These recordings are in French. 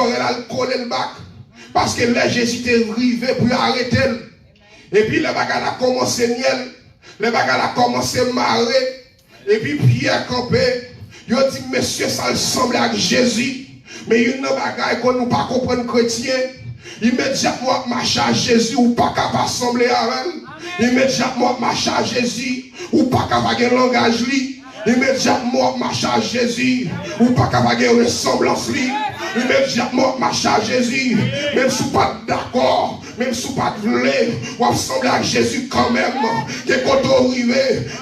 l'alcool et le bac. Parce que là, Jésus était arrivé pour arrêter. Et puis, le bac a commencé miel. Le bac a commencé marrer. Et puis, Pierre campé. Il a dit, monsieur, ça ressemble à Jésus. Mais il y a une bagaille qu'on ne pas comprendre chrétien. Immédiatement, marche à Jésus ou pas capable d'assembler avec elle. Immédiatement, marche à Jésus ou pas capable de langage lui. Immédiatement, marche à Jésus ou pas capable de ressemblance lui. Immédiatement, marche à Jésus. Même si vous pas d'accord, même si vous pas voulez, vous ressemblez à Jésus quand même. Que quand on arrive,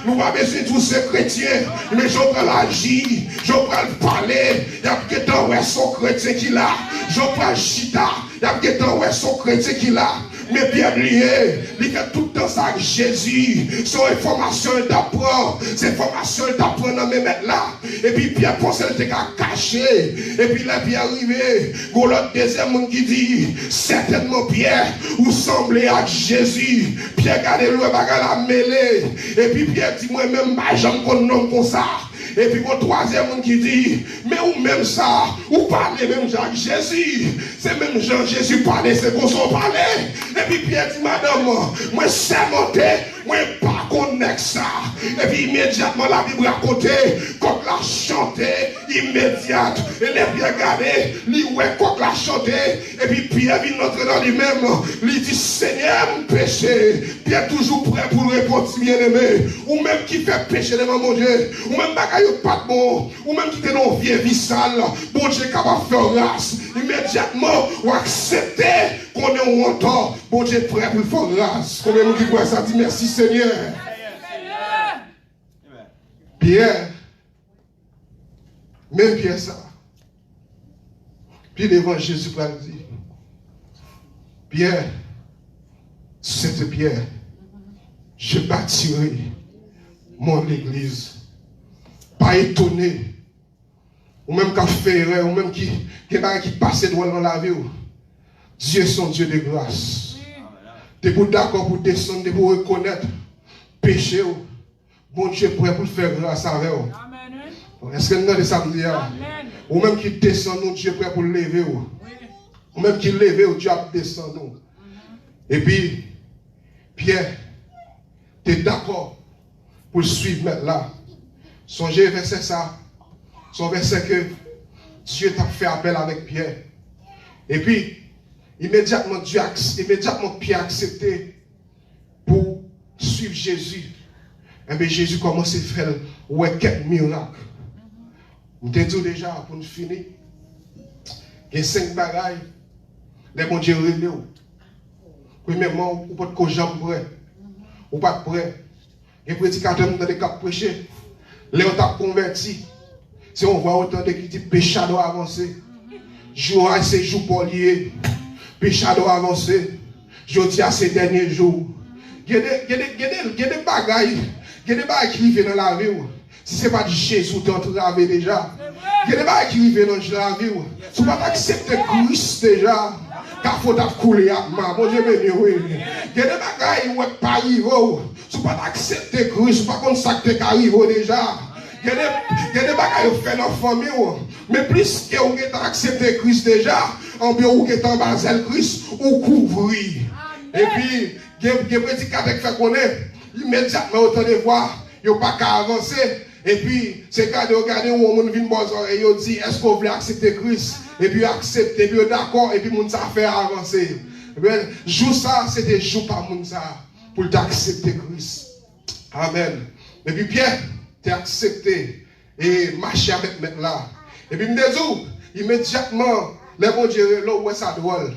nous pas besoin de tous ces chrétiens. Mais je prends l'agir, je prends le parler. Il y a que tant où est son chrétien qui l'a. Je prends le chita, il y a que tant où est son chrétien qui l'a. Mais bien lié, il fait tout le temps ça avec Jésus. Son information d'apprendre, c'est information d'apprendre dans mes maîtres là. Et puis Pierre pensait qu'il était caché. Et puis là, Pierre arrivé. Pour l'autre deuxième monde qui dit, certainement Pierre, vous semblez à Jésus. Pierre regardez le bagage la mêlée. Et puis Pierre dit, moi-même, j'aime qu'on nomme comme ça. Et puis mon troisième monde qui dit, mais ou même ça, ou parlez même Jean-Jésus. C'est même Jean-Jésus parler, c'est qu'on s'en parlait. Et puis Pierre dit, madame, moi c'est monté, moi pas connaître ça. Et puis immédiatement la Bible raconte, quand la chanté, immédiate. Et les Pierre regardé, lui ouais, quand la chanté. Et puis Pierre vient entrer dans lui-même, lui dit, Seigneur, mon péché. Pierre toujours prêt pour répondre, bien aimé. Ou même qui fait péché devant mon Dieu. Ou même bagaille pas de bon. Ou même qui te dans vie vie sale. Bon Dieu capable de faire grâce. Immédiatement, ou accepter qu'on est en temps. Bon Dieu prêt pour faire grâce. Combien de gens qui croient ça dit merci Seigneur. Pierre. Même Pierre ça. Puis devant Jésus pour dire. Pierre. C'était Pierre. Je bâtirai mon église. Pas étonné. Ou même qui fait ou même qui passe dans la vie. Dieu est son Dieu de grâce. Tu es d'accord pour descendre, pour reconnaître péché. Bon Dieu est prêt pour faire grâce avec vous. Est-ce que nous avons ça me dire? Ou même qui descend, nous, Dieu est prêt pour lever. Ou même qui lève, Dieu a descendu. Et puis, Pierre, tu es d'accord pour suivre maintenant. Songez verset ça. Son verset que Dieu t'a fait appel avec Pierre. Et puis, immédiatement Pierre a accepté pour suivre Jésus. Et bien Jésus commence à faire quelques miracles. Je te dis déjà, pour nous finir, il y a 5 bagailles. Les bons dieux relèvent. Premièrement, vous ne pouvez pas jamais prêt. Ou pas prêt. Les prédicateurs nous ont cap prêcher. Les ont converti. Si on voit autant de qui disent péché doit avancer. Jour c'est jour pour lier. Péché doit avancer. Je dis à ces derniers jours. Il y a des bagailles. Il y a des bagailles qui vivent dans la vie. Si ce n'est pas de Jésus, tu es entravé déjà. Il y a des bagailles qui vivent dans la vie. Si tu ne pas accepter Christ déjà. Car il faut couler à ma. Bon Dieu béni, oui. Il y a des bagailles où pas arrivé. Si tu ne pas accepter Christ, par contre, ça qui arrive déjà. Il y a des bagailles qui fait dans la famille. Mais plus que vous avez accepté Christ déjà, en bien vous avez en basel Christ, ou couvrir. Et puis, il y a des prédicateurs qui font connaître, immédiatement, autant de voir, il n'y a pas qu'à avancer. Et puis, c'est quand vous regardez où on vient et vous dit, est-ce que vous voulez accepter Christ? Et puis, accepter, et puis, d'accord, et puis, moun ça fait avancer. Et bien, jour ça, c'était jour par moun ça, pour t'accepter Christ. Amen. Et puis, Pierre, t'es accepté, et marcher avec maintenant. Et puis, immédiatement, les bons dieux, là, où est ça drôle,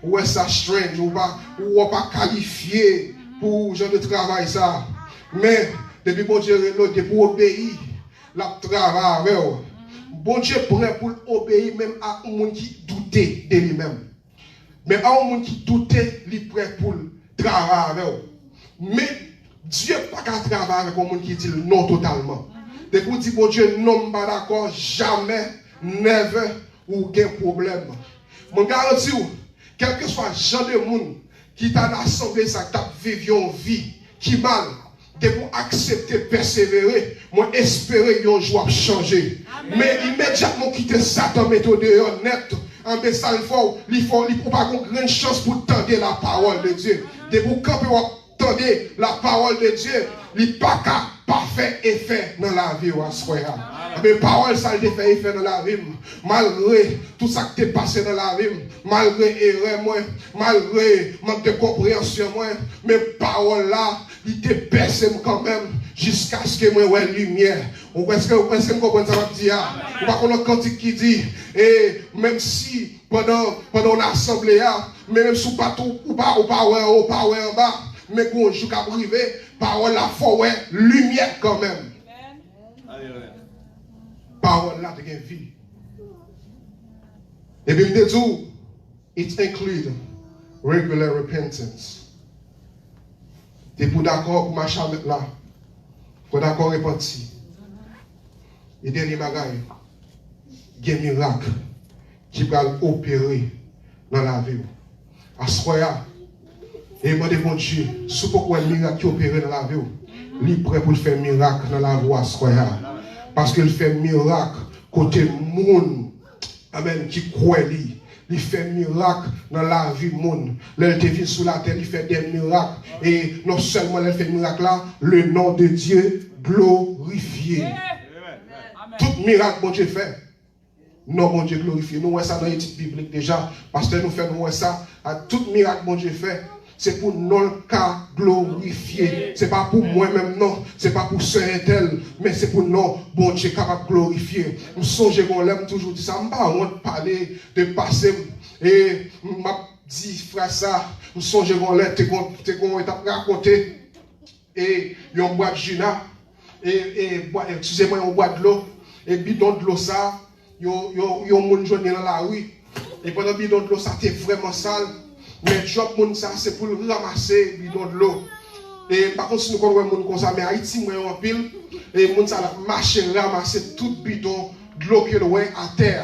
où est ça strange, ou pas qualifié pour genre de travail ça. Mais, depuis bon Dieu, là, pour obéir, la travail avec vous. Bon Dieu prêt pour obéir même à un monde qui doutait de lui-même. Mais à un monde qui doutait, il est prêt pour travailler avec vous. Mais Dieu n'a pas qu'à travailler avec un monde qui dit non totalement. Depuis dit bon Dieu, non, pas d'accord, jamais, never, ou aucun problème. Mon garantis, quel que soit le genre de monde qui t'a assemblé, ça t'a vécu une vie qui mal. De pour accepter, persévérer, moi espérer un jour changer. Mais immédiatement quitter Satan, méthode net, en ça il faut pas une grande chance pour tendre la parole de Dieu. De pour camper tendre la parole de Dieu, il pas parfait effet dans la vie ou mais parole ça il fait effet dans la vie malgré tout ça qui t'est passé dans la vie, malgré erreur moi, malgré manque de compréhension moi, mais parole là il te percé quand même jusqu'à ce que moi ouais lumière. Est-ce que vous comprenez ça va dire? Ou pas qu'on a un cantique qui dit et même si pendant l'assemblée mais même sous pas tout ou pas en bas mais quand je suis arrivé parole la foi ouais lumière quand même. Parole là de vie. Et bien de tout it include regular repentance. T'es pour d'accord pour marcher avec là. Pour d'accord repentir. Et dernier bagage, il y a un miracle qui va opérer dans la vie. À ce moment-là, et demandez bon Dieu, ce pourquoi un miracle qui opère dans la vie, il est prêt pour faire un miracle dans la voie à ce moment-là. Parce qu'il fait un miracle côté monde, amen, qui croit lui. Il fait un miracle dans la vie monde. Là, il vient sur la terre, il fait des miracles. Et non seulement il fait un miracle là, le nom de Dieu glorifié. Tout miracle, bon Dieu fait. Non, bon Dieu glorifié. Nous voyons ça dans l'étude biblique déjà. Parce que nous faisons ça. À tout miracle, bon Dieu fait. C'est pour non cas glorifié. C'est pas pour moi-même, non. C'est pas pour ce et tel. Mais c'est pour non, bon Dieu capable de glorifier. Je songe qu'on l'aime toujours dit ça. Je ne pas honte parler de passer. Et m'a dit, frère, ça. Je songe qu'on l'aime, t'es qu'on raconté. Et il y a un boîte de Gina. Excusez-moi, un boîte de l'eau. Et bidon de l'eau, ça. Il y a un monde journée dans la rue. Et pendant bidon de l'eau, ça était vraiment sale. Mais job moun ça c'est pour ramasser bidon de l'eau. Et par contre si nous connaissons moun comme ça mais Haïti moi en pile et moun ça marcher ramasser tout bidon de l'eau que loin à terre.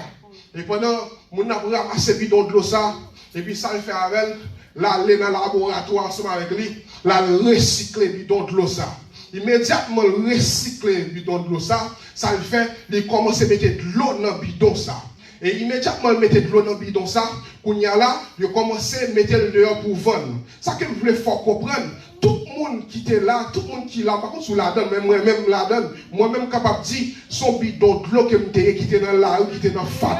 Et pendant moun a ramasser bidon de l'eau ça et puis ça le fait avec là aller dans le laboratoire ensemble avec lui, là recycler bidon de l'eau ça. Immédiatement recycler bidon de l'eau ça le fait il commence à mettre de l'eau dans bidon ça. Et immédiatement, il mettait de l'eau dans le bidon ça. Quand il y a là, il a commencé à mettre le dehors pour vendre. Ça que je voulais faire comprendre. Tout le monde qui était là, tout le monde qui est là, par contre, sous la donne, même moi-même la donne, moi-même capable de dire, son bidon de l'eau qui était dans la rue, qui était dans le fat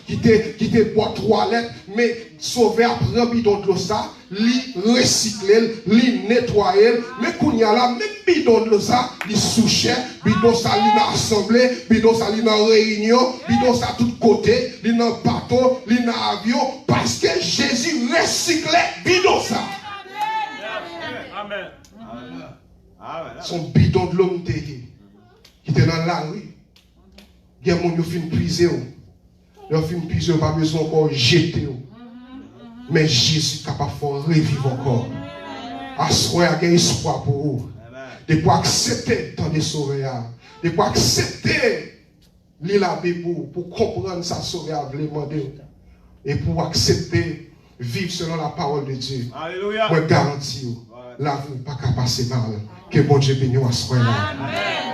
qui était boîte toilette, mais sauver après un bidon de l'eau ça, li recycler, li nettoyer, mais quand il y a là, même bidon de l'eau ça, li souché, bidon ça, li dans assemblée, bidon ça, li dans réunion, bidon ça, tout côté, li dans bateau, li dans avion, parce que Jésus recyclait bidon ça. Amen. Son bidon de l'homme qui était dans la rue. Il y a des gens qui ont puiser. Ils ont puiser, pas besoin encore jeter. Mais Jésus est capable de revivre encore. À ce moment-là, il y a espoir pour vous. De pouvoir accepter tant de sauveur. De pouvoir accepter l'île pour comprendre sa sauveur. Et pour accepter vivre selon la parole de Dieu. Alléluia. Moi garantis. La vie n'est pas qu'à passer mal. Que bon Dieu bénisse à ce moment-là.